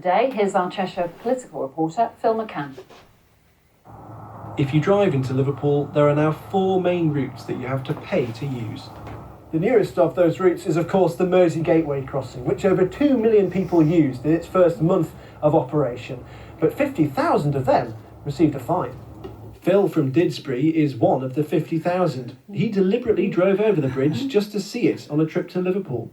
today. Here's our Cheshire political reporter, Phil McCann. If you drive into Liverpool, there are now 4 main routes that you have to pay to use. The nearest of those routes is, of course, the Mersey Gateway crossing, which over 2 million people used in its first month of operation, but 50,000 of them received a fine. Phil from Didsbury is one of the 50,000. He deliberately drove over the bridge just to see it on a trip to Liverpool.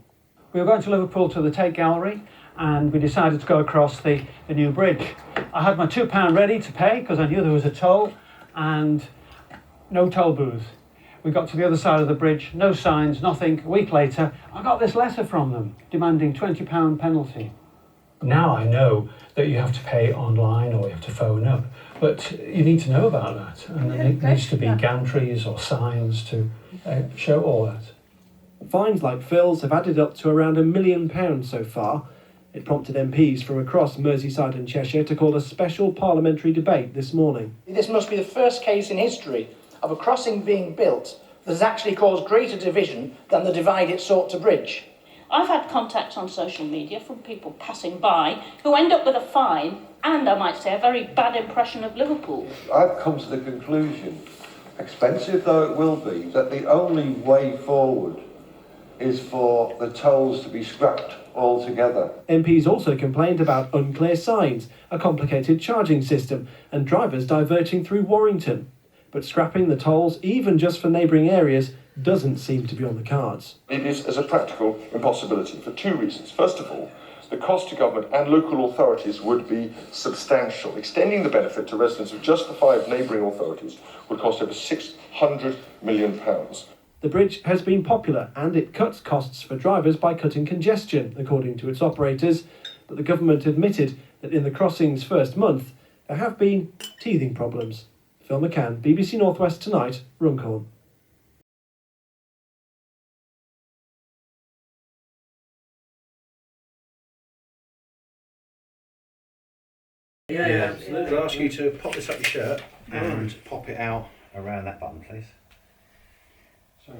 We were going to Liverpool to the Tate Gallery, and we decided to go across the new bridge. I had my £2 ready to pay because I knew there was a toll and no toll booth. We got to the other side of the bridge, no signs, nothing. A week later, I got this letter from them demanding £20 penalty. Now I know that you have to pay online or you have to phone up, but you need to know about that. And there needs to be gantries or signs to show all that. Fines like Phil's have added up to around £1 million so far. It prompted MPs from across Merseyside and Cheshire to call a special parliamentary debate this morning. This must be the first case in history of a crossing being built that has actually caused greater division than the divide it sought to bridge. I've had contact on social media from people passing by who end up with a fine and, I might say, a very bad impression of Liverpool. I've come to the conclusion, expensive though it will be, that the only way forward is for the tolls to be scrapped altogether. MPs also complained about unclear signs, a complicated charging system, and drivers diverting through Warrington. But scrapping the tolls, even just for neighbouring areas, doesn't seem to be on the cards. It is as a practical impossibility for 2 reasons. First of all, the cost to government and local authorities would be substantial. Extending the benefit to residents of just the 5 neighbouring authorities would cost over £600 million. The bridge has been popular and it cuts costs for drivers by cutting congestion, according to its operators, but the government admitted that in the crossing's first month, there have been teething problems. Phil McCann, BBC North West Tonight, Runcorn. Yeah, absolutely. I'll ask you to pop this up your shirt and pop it out around that button, please.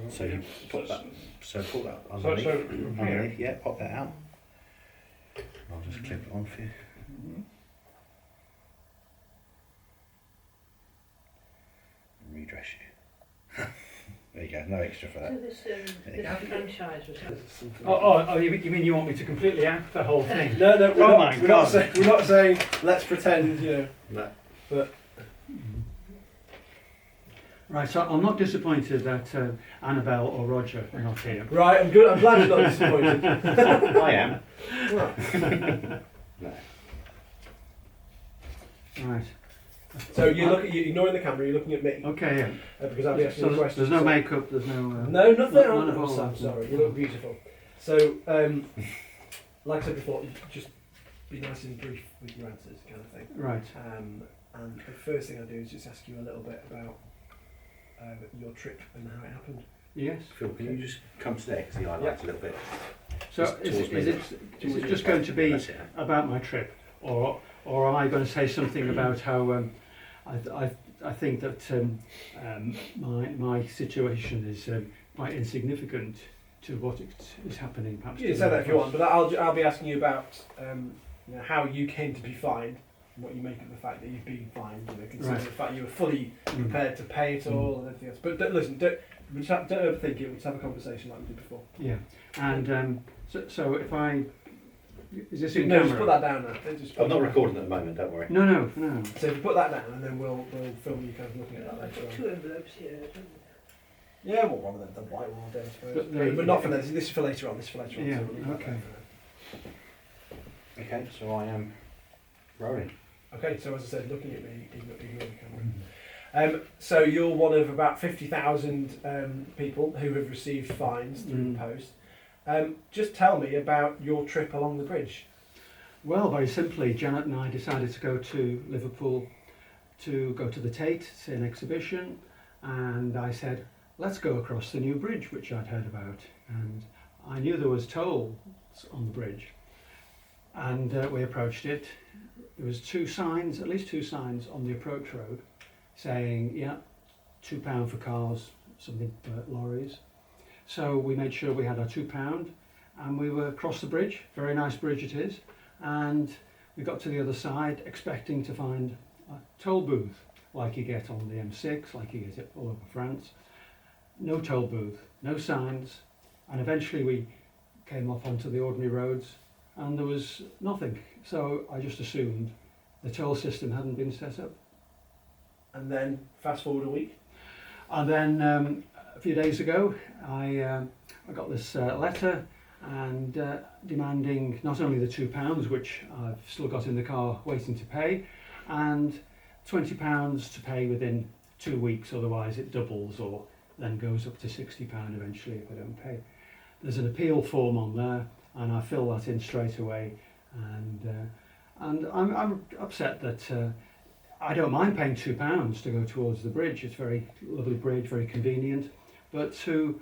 So you put that. So pull that underneath. Underneath, yeah, pop that out. I'll just clip it on for you. Redress you. There you go. No extra for that. So this franchise was. Oh, you mean you want me to completely act the whole thing? No, we're not saying let's pretend, you know. No. But Right, so I'm not disappointed that Annabelle or Roger are not here. right, I'm good. I'm glad you're not disappointed. I am. Right. No. Right. So you're ignoring the camera. You're looking at me. Okay, yeah. Because I'll be asking So you questions. there's no makeup, there's no... No, nothing. none of all Sam, that. sorry, you look beautiful. So, like I said before, you just be nice and brief with your answers, kind of thing. Right. And the first thing I do is just ask you a little bit about your trip and how it happened. Yes. Phil, can you just come to there because he highlights a little bit. So is it just going to be about my trip, or am I going to say something about how I think that my situation is quite insignificant to what is happening? Perhaps. You can say that if you want, but I'll be asking you about how you came to be fined, and what you make of the fact that you've been fined. Considering the fact you were fully prepared to pay it all and everything else. But don't overthink it. We'll just have a conversation like we did before. Yeah, and so if I. Is this in no, camera? just put that down now. I'm not recording at the moment, don't worry. No. So if you put that down, and then we'll film you kind of looking at that later on. 2 envelopes here, don't we? Yeah, well, one of them, the white one, I suppose. But not for this. This is for later on. Yeah, So we'll okay. Okay, so I am rolling. Okay, so as I said, looking at me, ignore the camera. So you're one of about 50,000 people who have received fines through the post. Just tell me about your trip along the bridge. Well, very simply, Janet and I decided to go to Liverpool to go to the Tate, see an exhibition, and I said, let's go across the new bridge, which I'd heard about, and I knew there was tolls on the bridge, and we approached it. There was at least two signs on the approach road saying, yeah, £2 for cars, something for lorries. So we made sure we had our £2 and we were across the bridge, very nice bridge it is, and we got to the other side expecting to find a toll booth like you get on the M6, like you get it all over France. No toll booth, no signs, and eventually we came off onto the ordinary roads and there was nothing. So I just assumed the toll system hadn't been set up. And then fast forward a week. And then a few days ago, I got this letter and demanding not only the £2, which I've still got in the car waiting to pay, and £20 to pay within 2 weeks, otherwise it doubles or then goes up to £60 eventually if I don't pay. There's an appeal form on there, and I fill that in straight away, and I'm upset that I don't mind paying £2 to go towards the bridge. It's a very lovely bridge, very convenient, but to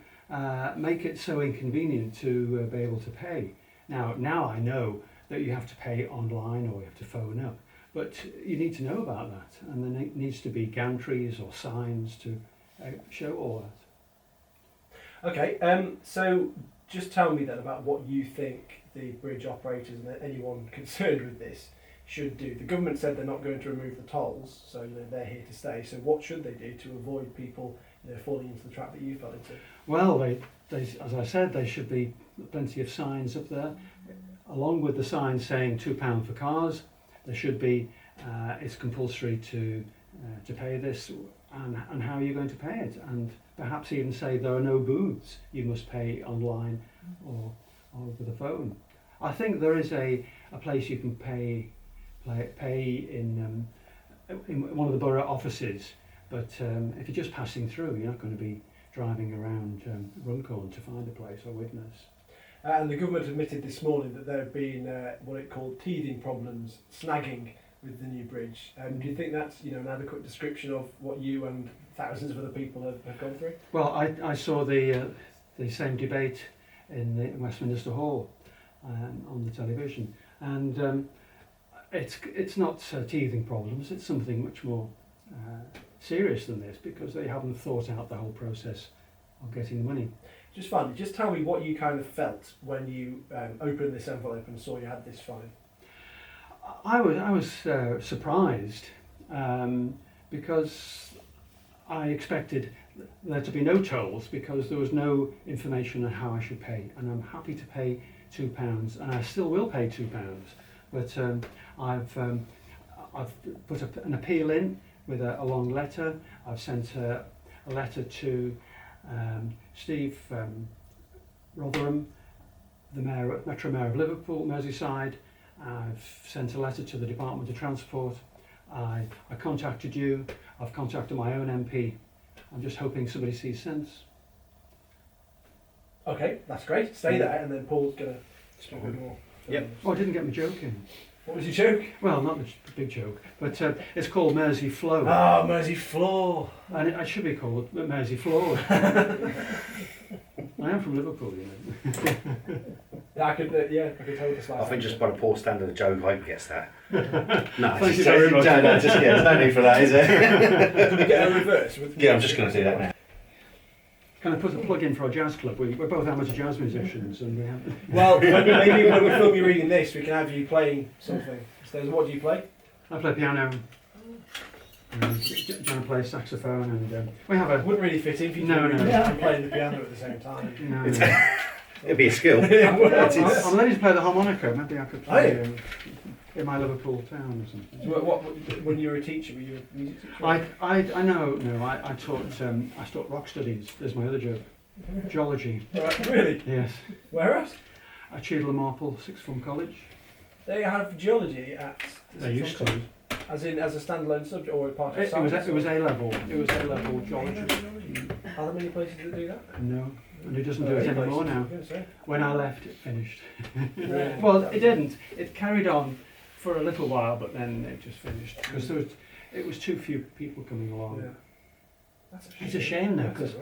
make it so inconvenient to be able to pay. Now I know that you have to pay online or you have to phone up, but you need to know about that, and there needs to be gantries or signs to show all that. Okay, so just tell me then about what you think the bridge operators and anyone concerned with this should do. The government said they're not going to remove the tolls, so they're here to stay. So what should they do to avoid people falling into the trap that you fell into? Well, they, as I said, there should be plenty of signs up there, along with the sign saying £2 for cars. There should be it's compulsory to pay this, and how are you going to pay it, and perhaps even say there are no booths, you must pay online or over the phone. I think there is a place you can pay in one of the borough offices, but if you're just passing through, you're not going to be driving around Runcorn to find a place, or Widnes. And the government admitted this morning that there have been what it called teething problems, snagging with the new bridge. Do you think that's an adequate description of what you and thousands of other people have gone through? Well, I saw the same debate in the Westminster Hall on the television, and it's not teething problems. It's something much more serious than this, because they haven't thought out the whole process of getting the money. Just finally, just tell me what you kind of felt when you opened this envelope and saw you had this fine. I was surprised because I expected there to be no tolls, because there was no information on how I should pay, and I'm happy to pay £2, and I still will pay £2. But I've put an appeal in with a long letter. I've sent a letter to Steve Rotherham, the Metro Mayor of Liverpool, Merseyside. I've sent a letter to the Department of Transport. I contacted you. I've contacted my own MP. I'm just hoping somebody sees sense. Okay, that's great. Stay there, and then Paul's going to speak a bit more. Yep. Oh, I didn't get my joke in. What was your joke? Well, not the big joke, but it's called Mersey Flow. Ah, Mersey Floor. And it should be called Mersey Floor. I am from Liverpool, Yeah, I could tell this. I think just by the poor standard of joke, I hope he gets that. No, Thank you very much. There's no need for that, is there? Can we get a reverse? Yeah, I'm just going to do that now. Can I put a plug in for our jazz club? We're both amateur jazz musicians, and we have. Well, maybe when we film you reading this, we can have you playing something. So, what do you play? I play piano. John plays saxophone, and we have a. Wouldn't really fit in if you and playing the piano at the same time. No. It'd be a skill. I'm learning to play the harmonica. Maybe I could play in my Liverpool town or something. So when you were a teacher, were you a music teacher? I taught rock studies. There's my other joke. Geology. Right, really? Yes. Where else? At Cheadle and Marple Sixth Form College. They have geology at. They used to. As a standalone subject or a part of science? It was A level. It was A level geology. Are there many places that do that? No. And it doesn't do it anymore now. Say. When I left, it finished. Yeah. Well, it didn't. It carried on for a little while, but then it just finished because it was too few people coming along. Yeah. That's a shame. It's a shame now, because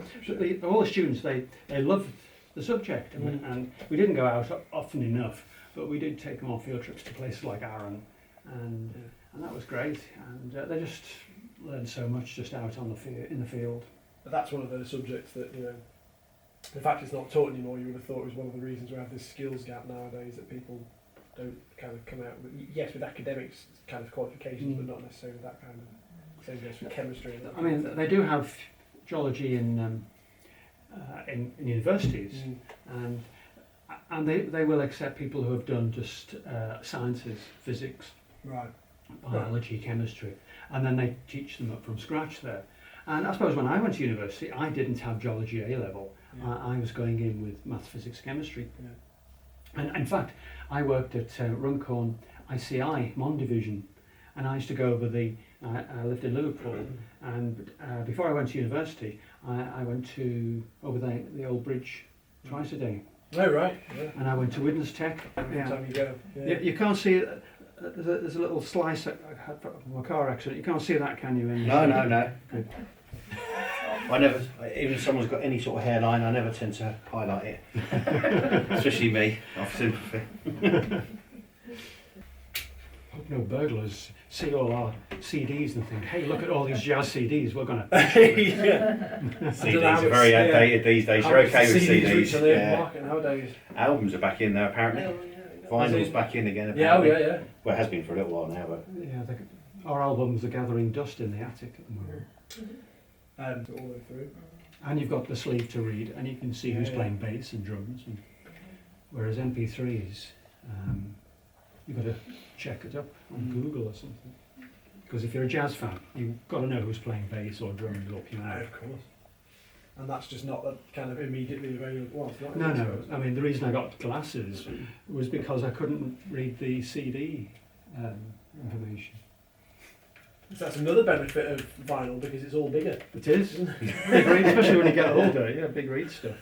all the students they loved the subject, and we didn't go out often enough, but we did take them on field trips to places like Arran, and that was great. And they just learned so much just out on in the field. But that's one of those subjects that the fact it's not taught anymore, you would have thought was one of the reasons we have this skills gap nowadays, that people don't kind of come out with, yes, with academics kind of qualifications, but not necessarily that kind of, same goes for chemistry. And that I mean, kind of they do have geology in universities, and they will accept people who have done just sciences, physics, right. biology, chemistry, and then they teach them up from scratch there. And I suppose when I went to university, I didn't have geology A level. Yeah. I was going in with maths, physics, chemistry. Yeah. And in fact, I worked at Runcorn ICI, Mon Division, and I used to go over I lived in Liverpool, and before I went to university, I went over the old bridge twice a day. Oh, right. Yeah. And I went to Widnes Tech. Every Yeah. time you go. Yeah. You can't see it. There's a little slice I had from a car accident. You can't see that, can you? No. Good. I never, even if someone's got any sort of hairline, I never tend to highlight it. Especially me, off sympathy. Hope no burglars see all our CDs and think, hey, look at all these jazz CDs, we're going to... Yeah. CDs are very outdated these days. You're okay with CDs. Yeah. Market nowadays. Albums are back in there apparently. Vinyl's back in again apparently. Yeah. Well, it has been for a little while now, but... Yeah, our albums are gathering dust in the attic at the moment. All the way through. And you've got the sleeve to read, and you can see who's playing bass and drums. Whereas MP3s, you've got to check it up on Google or something. Because if you're a jazz fan, you've got to know who's playing bass or drums or piano. Of course. And that's just not the kind of immediately available. Well, No. I mean, the reason I got glasses was because I couldn't read the CD information. That's another benefit of vinyl because it's all bigger. It is. Big read, especially when you get older. Yeah, big read stuff.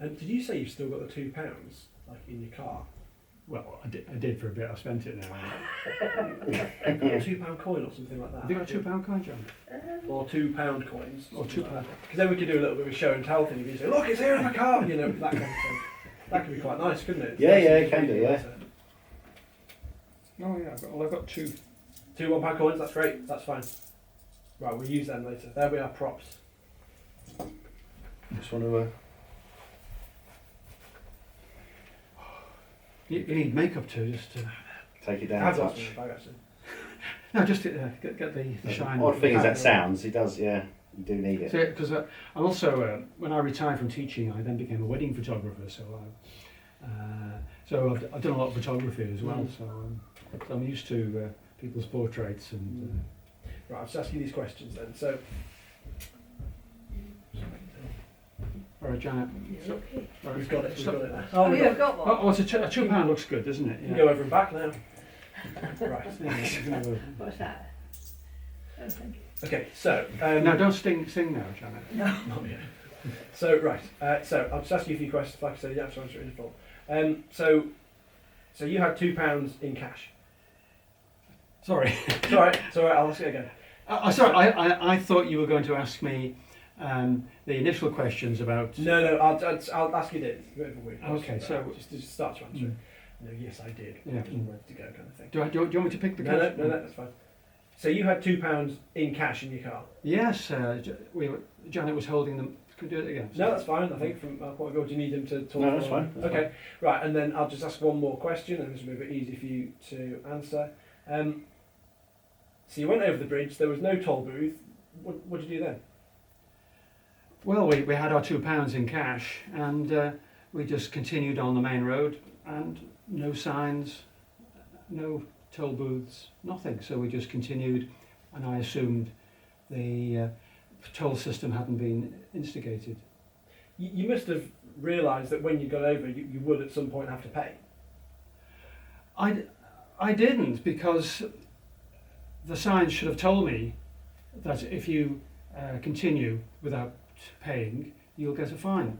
And did you say you've still got the £2 like in your car? Well, I did for a bit. I've spent it now. A £2 coin or something like that. Have you got a £2 coin, John? Or £2 coins. Or £2. Because then we could do a little bit of a show and tell thing. If you say, look, it's here in the car, you know, that kind of thing. That could be quite nice, couldn't it? Yeah, it can do, yeah. Oh yeah, I've got two. Two £1 coins, that's great, that's fine. Right, we'll use them later. There we are, props. Just want to... You need makeup too, just to... take it down I've a got touch. some in the bag, actually. No, just to, get the shine. Odd thing is that sounds, it does, yeah, you do need it. Because I'm also, when I retired from teaching, I then became a wedding photographer, so I've done a lot of photography as well, so I'm used to people's portraits and... Right, I'll just ask you these questions then. So, All right, Janet. So, Right, we've got it, stop. now. oh, you've got one. Oh, it's a £2 looks good, doesn't it? You can go over and back now. Right. What's that? Oh, thank you. Okay, so... No, don't sing now, Janet. No. Not yet. So, right, so I'll just ask you a few questions. Like I said, you don't have to answer it in full. So you had £2 in cash. Sorry. It's alright, I'll ask it again. Sorry, I thought you were going to ask me the initial questions about... No, I'll ask you this. Okay, so... Just to start to answer it. No, yes, I did. Yeah. I'm ready to go kind of thing. Do you want me to pick the No, question? no, that's fine. So you had £2 in cash in your car? Yes, Janet was holding them. Can we do it again? No, that's fine. I think from our point of view, do you need them to talk? No, that's fine. Okay, right, and then I'll just ask one more question, and this will be a bit easy for you to answer. So you went over the bridge. There was no toll booth. What did you do then? Well, we had our £2 in cash, and we just continued on the main road, and no signs, no toll booths, nothing. So we just continued, and I assumed the toll system hadn't been instigated. You must have realised that when you got over, you would at some point have to pay. I didn't, because the signs should have told me that if you continue without paying, you'll get a fine.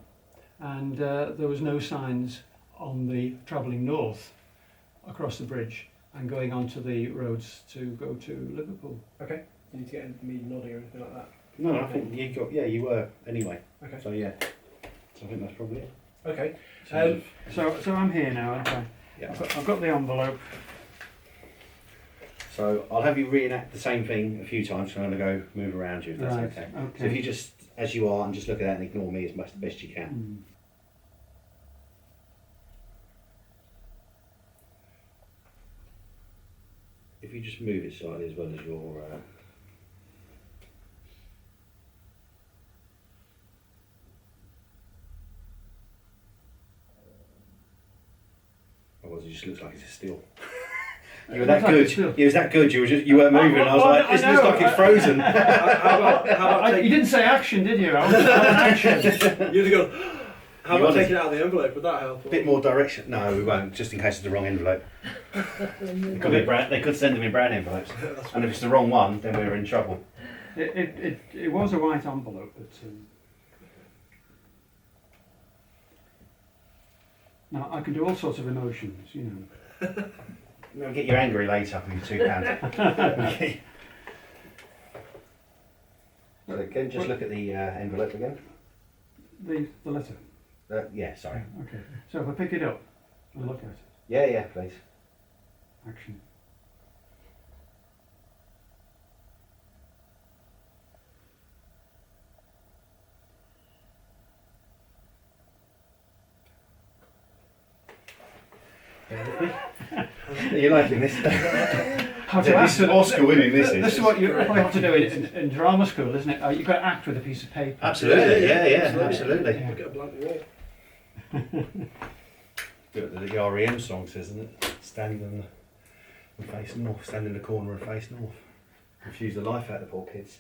And there was no signs on the travelling north across the bridge and going onto the roads to go to Liverpool. Okay. You need to get me nodding or anything like that. No, I think you were anyway. Okay. So yeah, so I think that's probably it. Okay. So I'm here now, aren't I? Yeah. I've got the envelope. So I'll have you reenact the same thing a few times. So I'm going to go move around you if that's Right, okay. okay. So if you just, as you are, and just look at that and ignore me as much the best you can. you just move it slightly as well as your. Otherwise, it just looks like it's a still. You were that good. It was that good. You weren't moving. I was like, this looks like it's frozen. how about you didn't say action, did you? I was action. You'd have gone. How about taking it out of the envelope? Would that help? A bit more direction. No, we won't. Just in case it's the wrong envelope. They could send them in brown envelopes, and if it's the wrong one, then we're in trouble. It was a white envelope, but. Now I can do all sorts of emotions, you know. We'll get you angry later with your £2. Okay. So again, just look at the envelope again. The letter. Yeah, sorry. Okay. So if I pick it up and look at it. Yeah, please. Action. Are you liking this? This is Oscar winning. This is what you probably have to do in drama school, isn't it? You've got to act with a piece of paper. Absolutely, absolutely. Look at a blank wall. Do what the REM song says, isn't it? Stand and face north, stand in the corner and face north. Confuse the life out of the poor kids.